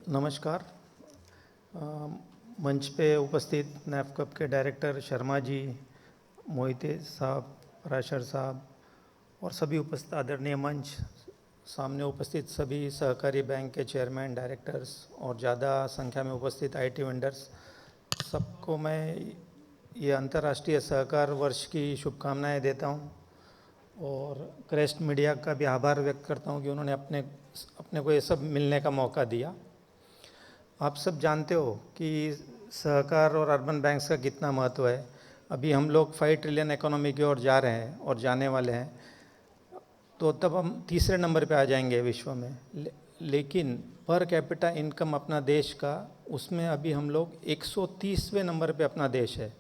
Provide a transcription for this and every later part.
नमस्कार। मंच पे उपस्थित नैफकप के डायरेक्टर शर्मा जी, मोहिते साहब, पराशर साहब और सभी उपस्थित आदरणीय मंच सामने उपस्थित सभी सहकारी बैंक के चेयरमैन, डायरेक्टर्स और ज़्यादा संख्या में उपस्थित आईटी वेंडर्स, सबको मैं ये अंतर्राष्ट्रीय सहकार वर्ष की शुभकामनाएं देता हूं और क्रेस्ट मीडिया का भी आभार व्यक्त करता हूं कि उन्होंने अपने को ये सब मिलने का मौका दिया। आप सब जानते हो कि सहकार और अर्बन बैंक्स का कितना महत्व है। अभी हम लोग 5 ट्रिलियन इकोनॉमी की ओर जा रहे हैं और जाने वाले हैं, तो तब हम तीसरे नंबर पे आ जाएंगे विश्व में। लेकिन पर कैपिटा इनकम अपना देश का, उसमें अभी हम लोग 130वें नंबर पे अपना देश है।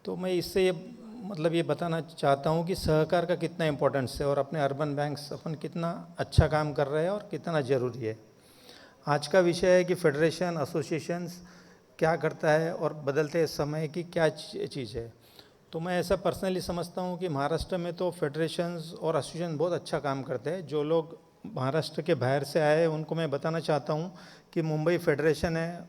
तो मैं इससे ये बताना चाहता हूँ कि सहकार का कितना इम्पोर्टेंस है और अपने अर्बन बैंक्स अपन कितना अच्छा काम कर रहे हैं और कितना ज़रूरी है। आज का विषय है कि फेडरेशन, एसोसिएशंस क्या करता है और बदलते समय की क्या चीज़ है। तो मैं ऐसा पर्सनली समझता हूँ कि महाराष्ट्र में तो फेडरेशंस और एसोसिएशन बहुत अच्छा काम करते हैं। जो लोग महाराष्ट्र के बाहर से आए हैं उनको मैं बताना चाहता हूँ कि मुंबई फेडरेशन है,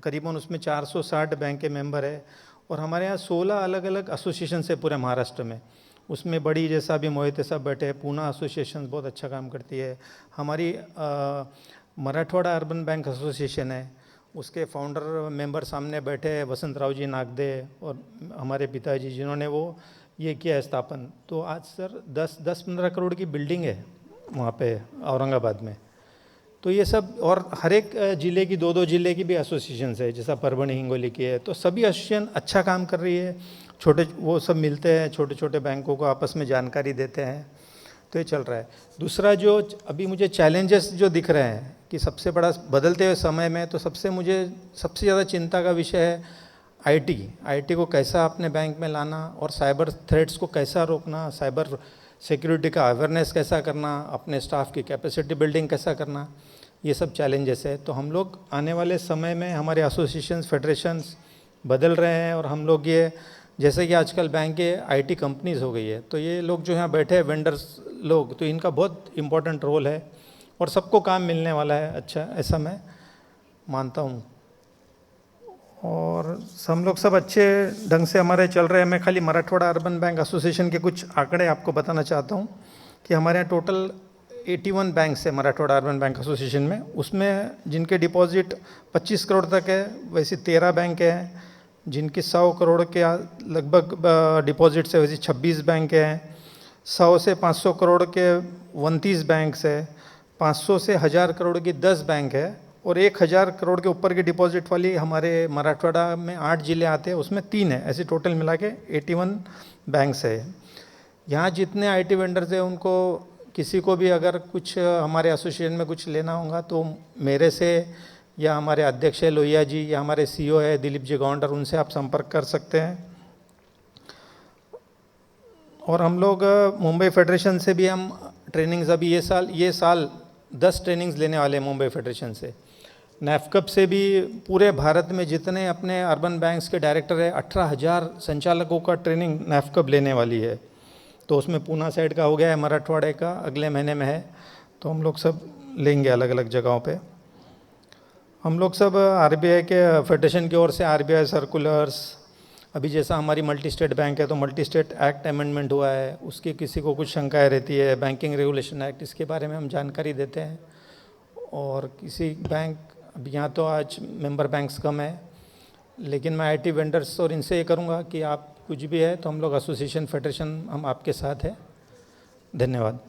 करीबन उसमें 460 बैंक के मेंबर है और हमारे यहाँ 16 अलग अलग एसोसिएशन है पूरे महाराष्ट्र में। उसमें बड़ी, जैसा अभी मोहित साहब बैठे हैं, पूना एसोसिएशन बहुत अच्छा काम करती है। हमारी मराठवाड़ा अर्बन बैंक एसोसिएशन है, उसके फाउंडर मेंबर सामने बैठे हैं वसंतराव जी नागदे और हमारे पिताजी, जिन्होंने वो ये किया है स्थापन। तो आज सर 10-15 करोड़ की बिल्डिंग है वहाँ पे औरंगाबाद में। तो ये सब, और हर एक ज़िले की 2-2 ज़िले की भी एसोसिएशन है, जैसा परभणी हिंगोली की है। तो सभी एसोसिएशन अच्छा काम कर रही है। वो सब मिलते हैं, छोटे छोटे बैंकों को आपस में जानकारी देते हैं, तो ये चल रहा है। दूसरा जो अभी मुझे चैलेंजेस जो दिख रहे हैं कि सबसे बड़ा बदलते हुए समय में, तो मुझे सबसे ज़्यादा चिंता का विषय है आईटी को कैसा अपने बैंक में लाना और साइबर थ्रेट्स को कैसा रोकना, साइबर सिक्योरिटी का अवेयरनेस कैसा करना, अपने स्टाफ की कैपेसिटी बिल्डिंग कैसा करना, ये सब चैलेंजेस है। तो हम लोग आने वाले समय में हमारे एसोसिएशंस, फेडरेशंस बदल रहे हैं और हम लोग ये, जैसे कि आजकल बैंक के आईटी कंपनीज हो गई है, तो ये लोग जो यहाँ बैठे हैं वेंडर्स लोग, तो इनका बहुत इम्पोर्टेंट रोल है और सबको काम मिलने वाला है। अच्छा, ऐसा मैं मानता हूँ और हम लोग सब अच्छे ढंग से हमारे चल रहे हैं। मैं खाली मराठवाड़ा अर्बन बैंक एसोसिएशन के कुछ आंकड़े आपको बताना चाहता हूँ कि हमारे यहाँ टोटल 81 बैंक्स है मराठवाड़ा अर्बन बैंक एसोसिएशन में। उसमें जिनके डिपॉजिट 25 करोड़ तक है, वैसे 13 बैंक हैं। जिनकी 100 करोड़ के लगभग डिपॉजिट से, वैसे 26 बैंक हैं। 100 से 500 करोड़ के 29 बैंक्स है। 500 से 1000 करोड़ की 10 बैंक है और 1000 करोड़ के ऊपर की डिपॉजिट वाली हमारे मराठवाड़ा में 8 जिले आते हैं, उसमें 3 है। ऐसे टोटल मिला के 81 बैंक्स है। यहाँ जितने आईटी वेंडर्स हैं, उनको किसी को भी अगर कुछ हमारे एसोसिएशन में कुछ लेना होगा तो मेरे से, या हमारे अध्यक्ष है लोहिया जी, या हमारे सीईओ है दिलीप जी गौंडर, उनसे आप संपर्क कर सकते हैं। और हम लोग मुंबई फेडरेशन से भी हम ट्रेनिंग्स, अभी ये साल 10 ट्रेनिंग्स लेने वाले हैं मुंबई फेडरेशन से। नैफकप से भी पूरे भारत में जितने अपने अर्बन बैंक्स के डायरेक्टर है, 18,000 संचालकों का ट्रेनिंग नैफकप लेने वाली है। तो उसमें पूना साइड का हो गया है, मराठवाड़े का अगले महीने में है। तो हम लोग सब लेंगे अलग अलग जगहों पे। हम लोग सब आरबीआई के फेडरेशन की ओर से आरबीआई सर्कुलर्स, अभी जैसा हमारी मल्टी स्टेट बैंक है तो मल्टी स्टेट एक्ट अमेंडमेंट हुआ है, उसकी किसी को कुछ शंकाएं रहती है, बैंकिंग रेगुलेशन एक्ट, इसके बारे में हम जानकारी देते हैं। और किसी बैंक, अभी यहाँ तो आज मेंबर बैंक्स कम है, लेकिन मैं आईटी वेंडर्स और इनसे ये करूँगा कि आप कुछ भी है तो हम लोग एसोसिएशन, फेडरेशन, हम आपके साथ हैं। धन्यवाद।